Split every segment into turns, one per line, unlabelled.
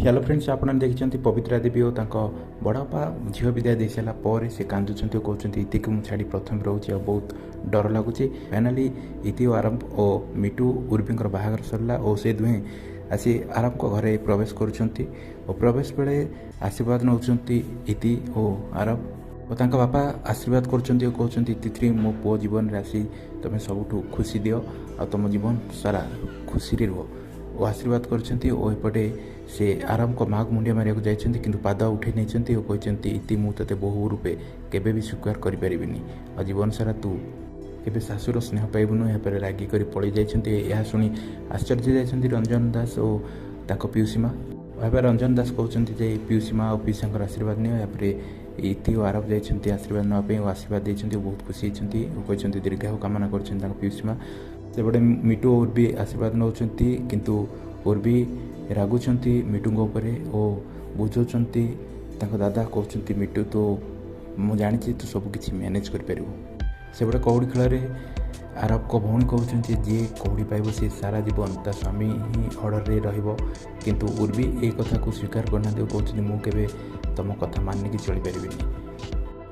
Hello friends आप देखिए पवित्रा देवी और बड़पा झील विदाय दे सारापर से कांदुंट कहते इति को मुझे छाड़ी प्रथम रोचे और बहुत डर लगुच फाइनाली इति और आरंभ और मिटू उर्वी बाहागर सरला और से दुहें आसी आरंभ को घरे प्रवेश कर प्रवेश बेले आशीर्वाद नौ इति और आरंभ और बापा आशीर्वाद कर इति मो पु जीवन में आसी तुम सबुठ खुशी दियो और तुम जीवन सारा खुशी रुह और आशीर्वाद करपटे से आराम को माँ को मुंडिया मारिया जाइए कि पाद उठे नहीं और कहते इति मु ते बहु रूपे केबे भी स्वीकार करें और जीवन सारा तू केबे शाशुर स्नेह पाइबुनु यहाँ पर रागी कर पलि जाइए शुणी आश्चर्य जाइए रंजन दास और पीयूसी माँ यहाँ रंजन दास कहते पीयूसी माँ और पीयूषा आशीर्वाद नियो यहाँ इति और आरब जाइए आशीर्वाद नापी और आशीर्वाद देते बहुत खुशी होती कहते दीर्घायु कामना कर पीयूसी माँ सेपटे मिटू और भी आशीर्वाद नौ किंतु और भी रागुंट मिटू और बुझाऊँ दादा कहते मिटू तो मुझे जानी तू सबकि मैनेज कर कौड़ी खेल आरब को भौणी कहते जी कौड़ी पाइब सी सारा जीवन ता स्वामी ही अर्डर रु उर्वी ये कथा को स्वीकार करना कहते मुझे तुम कथा मानिकी चली पारि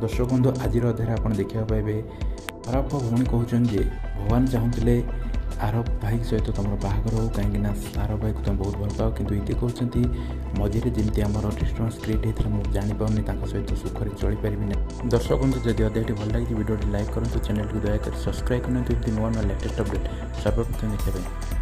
दर्शक बंधु आज अध्याय आप देखा पाइबे आरब को भौणी कहते भगवान चाहूले आरब भाई सहित तुम बाहागर हो कहीं आरब भाई को तुम बहुत भल पाओ कि ये कहते मझे जमी आम डिस्टर्बांस क्रिएट होता है मुझे जापानी सहित सुखर चली पारि दर्शक बंधु जब अध्याय भल लगी वीडियो लाइक करूँ चैनल को दयाकर सब्सक्राइब करूँ नुआ नुआ लेटेस्ट अपडेट सर्वप्रथम देखा।